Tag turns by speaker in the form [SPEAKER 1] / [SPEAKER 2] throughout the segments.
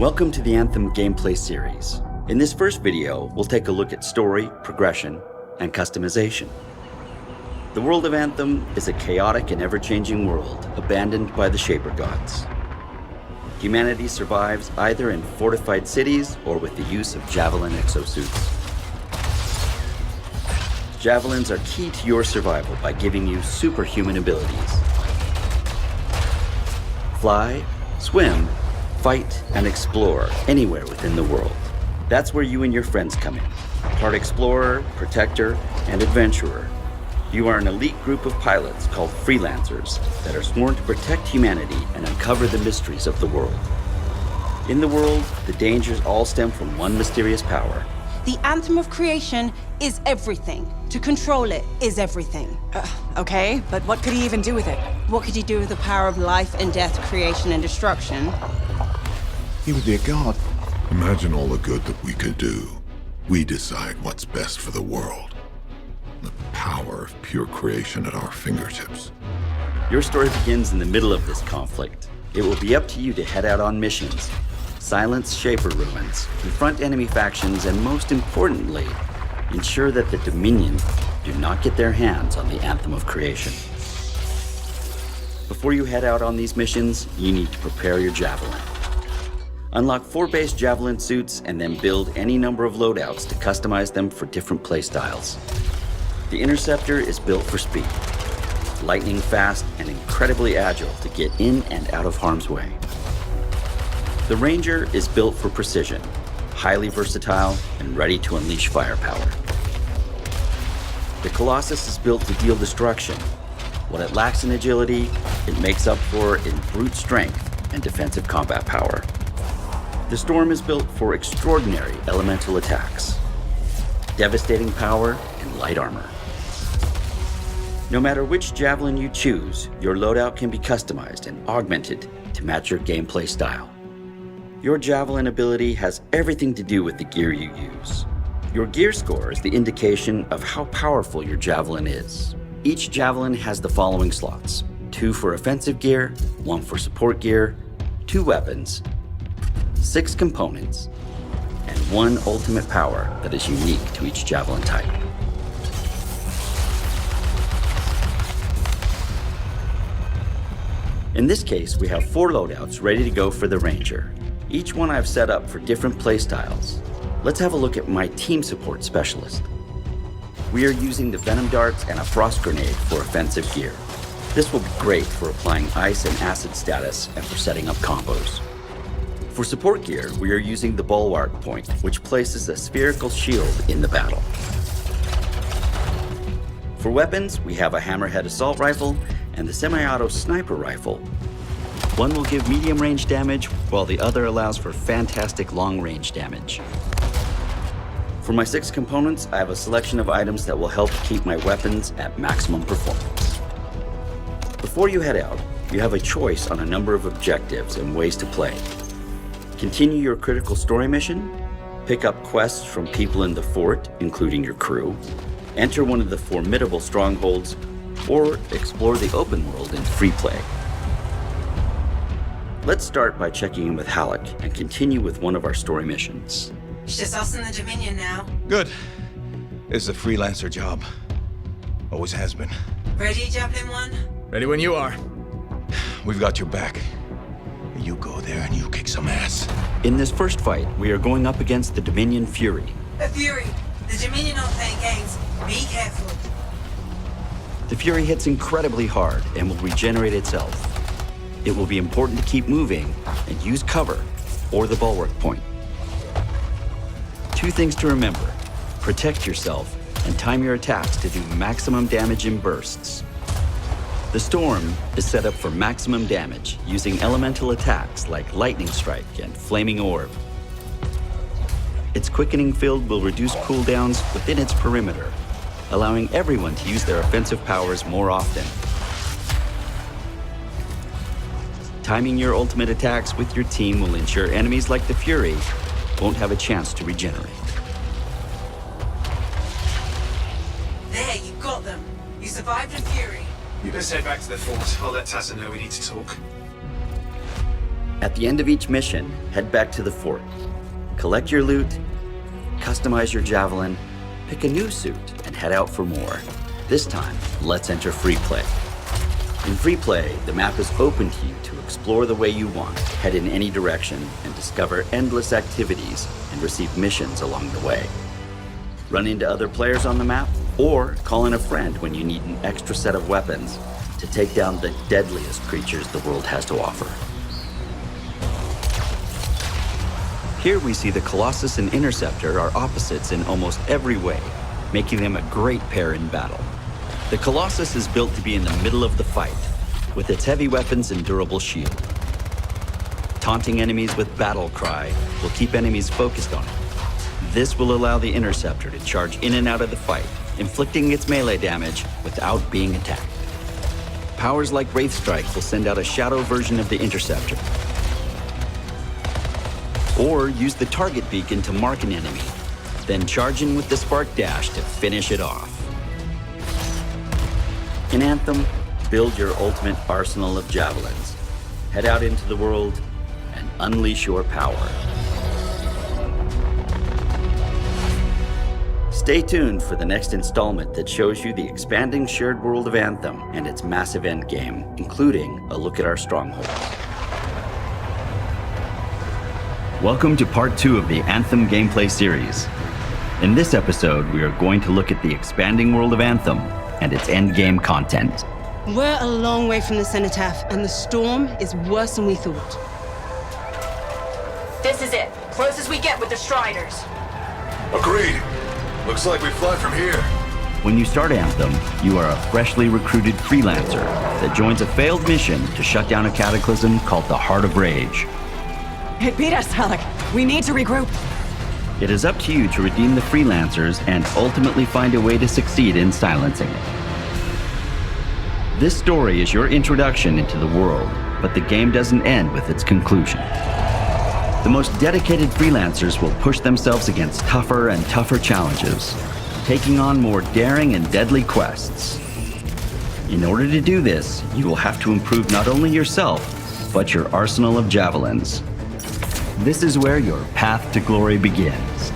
[SPEAKER 1] Welcome to the Anthem gameplay series. In this first video, we'll take a look at story, progression, and customization. The world of Anthem is a chaotic and ever-changing world abandoned by the Shaper Gods. Humanity survives either in fortified cities or with the use of Javelin exosuits. Javelins are key to your survival by giving you superhuman abilities. Fly, swim, fight, and explore anywhere within the world. That's where you and your friends come in. Part explorer, protector, and adventurer. You are an elite group of pilots called freelancers that are sworn to protect humanity and uncover the mysteries of the world. In the world, the dangers all stem from one mysterious power.
[SPEAKER 2] The Anthem of Creation is everything. To control it is everything.
[SPEAKER 3] Okay, but what could he even do with it?
[SPEAKER 2] What could you do with the power of life and death, creation and destruction?
[SPEAKER 4] He would be a god.
[SPEAKER 5] Imagine all the good that we could do. We decide what's best for the world. The power of pure creation at our fingertips.
[SPEAKER 1] Your story begins in the middle of this conflict. It will be up to you to head out on missions, silence Shaper ruins, confront enemy factions, and most importantly, ensure that the Dominion do not get their hands on the Anthem of Creation. Before you head out on these missions, you need to prepare your Javelin. Unlock 4 base Javelin suits and then build any number of loadouts to customize them for different playstyles. The Interceptor is built for speed, lightning fast, and incredibly agile to get in and out of harm's way. The Ranger is built for precision, highly versatile, and ready to unleash firepower. The Colossus is built to deal destruction. What it lacks in agility, it makes up for in brute strength and defensive combat power. The Storm is built for extraordinary elemental attacks, devastating power, and light armor. No matter which Javelin you choose, your loadout can be customized and augmented to match your gameplay style. Your Javelin ability has everything to do with the gear you use. Your gear score is the indication of how powerful your Javelin is. Each Javelin has the following slots: 2 for offensive gear, 1 for support gear, 2 weapons, 6 components, and 1 ultimate power that is unique to each Javelin type. In this case, we have 4 loadouts ready to go for the Ranger. Each one I've set up for different playstyles. Let's have a look at my team support specialist. We are using the Venom Darts and a Frost Grenade for offensive gear. This will be great for applying ice and acid status and for setting up combos. For support gear, we are using the Bulwark Point, which places a spherical shield in the battle. For weapons, we have a Hammerhead Assault Rifle and the Semi-Auto Sniper Rifle. One will give medium range damage, while the other allows for fantastic long range damage. For my 6 components, I have a selection of items that will help keep my weapons at maximum performance. Before you head out, you have a choice on a number of objectives and ways to play. Continue your critical story mission, pick up quests from people in the fort, including your crew, enter one of the formidable strongholds, or explore the open world in free play. Let's start by checking in with Halleck and continue with one of our story missions.
[SPEAKER 6] It's just us and the Dominion now.
[SPEAKER 4] Good. This is a freelancer job. Always has been.
[SPEAKER 6] Ready, Javelin 1?
[SPEAKER 4] Ready when you are. We've got your back. You go there and you kick some ass.
[SPEAKER 1] In this first fight, we are going up against the Dominion Fury.
[SPEAKER 6] A Fury. The Dominion aren't playing games. Be careful.
[SPEAKER 1] The Fury hits incredibly hard and will regenerate itself. It will be important to keep moving and use cover or the Bulwark Point. 2 things to remember: protect yourself and time your attacks to do maximum damage in bursts. The Storm is set up for maximum damage using elemental attacks like Lightning Strike and Flaming Orb. Its quickening field will reduce cooldowns within its perimeter, allowing everyone to use their offensive powers more often. Timing your ultimate attacks with your team will ensure enemies like the Fury won't have a chance to regenerate.
[SPEAKER 6] There, you got them. You survived a Fury.
[SPEAKER 7] You best head back to the fort. I'll let Tassa know we need to talk.
[SPEAKER 1] At the end of each mission, head back to the fort. Collect your loot, customize your Javelin, pick a new suit, and head out for more. This time, let's enter free play. In free play, the map is open to you to explore the way you want, head in any direction, and discover endless activities and receive missions along the way. Run into other players on the map, or call in a friend when you need an extra set of weapons to take down the deadliest creatures the world has to offer. Here we see the Colossus and Interceptor are opposites in almost every way, making them a great pair in battle. The Colossus is built to be in the middle of the fight, with its heavy weapons and durable shield. Taunting enemies with battle cry will keep enemies focused on it. This will allow the Interceptor to charge in and out of the fight, inflicting its melee damage without being attacked. Powers like Wraith Strike will send out a shadow version of the Interceptor, or use the target beacon to mark an enemy, then charge in with the Spark Dash to finish it off. In Anthem, build your ultimate arsenal of javelins. Head out into the world and unleash your power. Stay tuned for the next installment that shows you the expanding shared world of Anthem and its massive endgame, including a look at our stronghold. Welcome to part 2 of the Anthem gameplay series. In this episode, we are going to look at the expanding world of Anthem and its endgame content.
[SPEAKER 2] We're a long way from the cenotaph, and the storm is worse than we thought.
[SPEAKER 6] This is it. Closest we get with the Striders.
[SPEAKER 4] Agreed. Looks like we fly from here.
[SPEAKER 1] When you start Anthem, you are a freshly recruited freelancer that joins a failed mission to shut down a cataclysm called the Heart of Rage.
[SPEAKER 3] It beat us, Alec. We need to regroup.
[SPEAKER 1] It is up to you to redeem the freelancers and ultimately find a way to succeed in silencing it. This story is your introduction into the world, but the game doesn't end with its conclusion. The most dedicated freelancers will push themselves against tougher and tougher challenges, taking on more daring and deadly quests. In order to do this, you will have to improve not only yourself, but your arsenal of javelins. This is where your path to glory begins.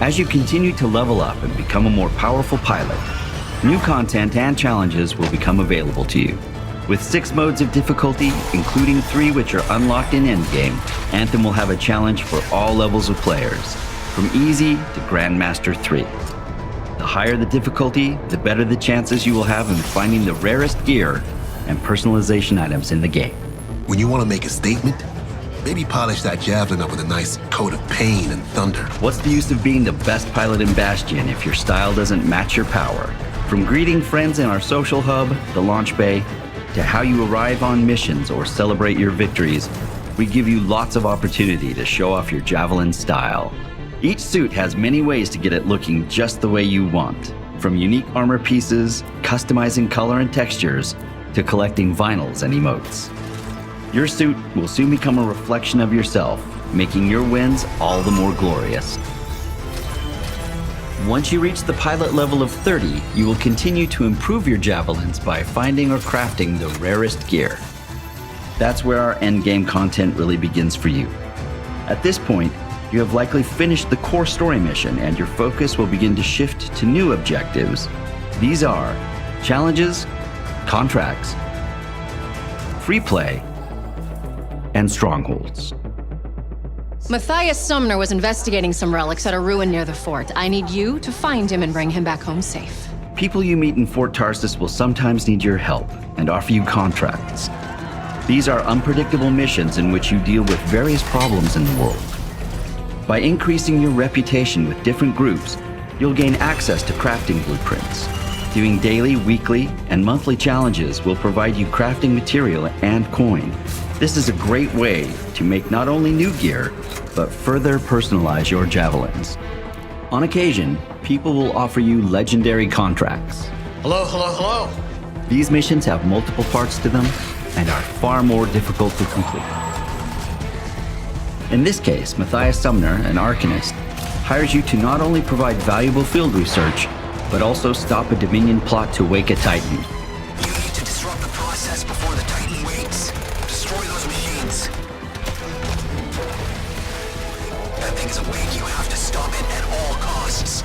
[SPEAKER 1] As you continue to level up and become a more powerful pilot, new content and challenges will become available to you. With 6 modes of difficulty, including 3 which are unlocked in Endgame, Anthem will have a challenge for all levels of players, from easy to Grandmaster 3. The higher the difficulty, the better the chances you will have in finding the rarest gear and personalization items in the game.
[SPEAKER 7] When you want to make a statement, maybe polish that Javelin up with a nice coat of pain and thunder.
[SPEAKER 1] What's the use of being the best pilot in Bastion if your style doesn't match your power? From greeting friends in our social hub, the launch bay, to how you arrive on missions or celebrate your victories, we give you lots of opportunity to show off your Javelin style. Each suit has many ways to get it looking just the way you want, from unique armor pieces, customizing color and textures, to collecting vinyls and emotes. Your suit will soon become a reflection of yourself, making your wins all the more glorious. Once you reach the pilot level of 30, you will continue to improve your javelins by finding or crafting the rarest gear. That's where our endgame content really begins for you. At this point, you have likely finished the core story mission and your focus will begin to shift to new objectives. These are challenges, contracts, free play, and strongholds.
[SPEAKER 8] Matthias Sumner was investigating some relics at a ruin near the fort. I need you to find him and bring him back home safe.
[SPEAKER 1] People you meet in Fort Tarsus will sometimes need your help and offer you contracts. These are unpredictable missions in which you deal with various problems in the world. By increasing your reputation with different groups, you'll gain access to crafting blueprints. Doing daily, weekly, and monthly challenges will provide you crafting material and coin. This is a great way to make not only new gear, but further personalize your javelins. On occasion, people will offer you legendary contracts.
[SPEAKER 7] Hello.
[SPEAKER 1] These missions have multiple parts to them and are far more difficult to complete. In this case, Matthias Sumner, an Arcanist, hires you to not only provide valuable field research, but also stop a Dominion plot to wake a Titan.
[SPEAKER 7] You need to disrupt the process before the Titan wakes. Destroy those machines. is awake, you have to stop it at all costs.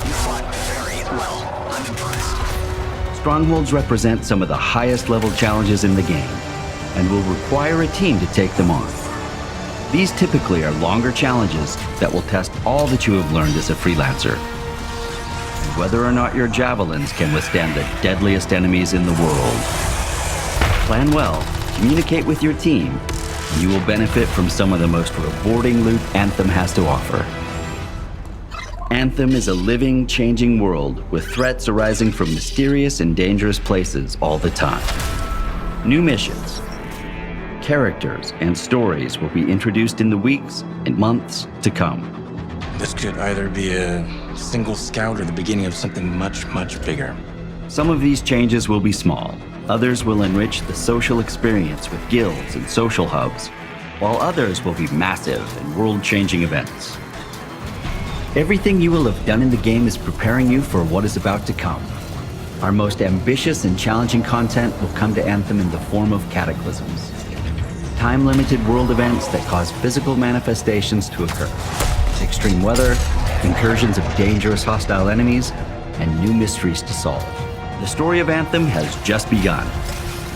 [SPEAKER 7] You fought very well. I'm impressed.
[SPEAKER 1] Strongholds represent some of the highest level challenges in the game, and will require a team to take them on. These typically are longer challenges that will test all that you have learned as a freelancer, and whether or not your javelins can withstand the deadliest enemies in the world. Plan well, communicate with your team, and you will benefit from some of the most rewarding loot Anthem has to offer. Anthem is a living, changing world with threats arising from mysterious and dangerous places all the time. New missions, characters, and stories will be introduced in the weeks and months to come.
[SPEAKER 9] This could either be a single scout or the beginning of something much, much bigger.
[SPEAKER 1] Some of these changes will be small. Others will enrich the social experience with guilds and social hubs, while others will be massive and world-changing events. Everything you will have done in the game is preparing you for what is about to come. Our most ambitious and challenging content will come to Anthem in the form of cataclysms. Time-limited world events that cause physical manifestations to occur. Extreme weather, incursions of dangerous hostile enemies, and new mysteries to solve. The story of Anthem has just begun.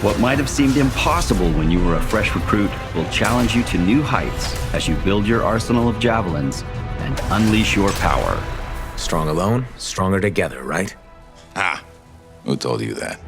[SPEAKER 1] What might have seemed impossible when you were a fresh recruit will challenge you to new heights as you build your arsenal of javelins and unleash your power.
[SPEAKER 10] Strong alone, stronger together, right?
[SPEAKER 4] Who told you that?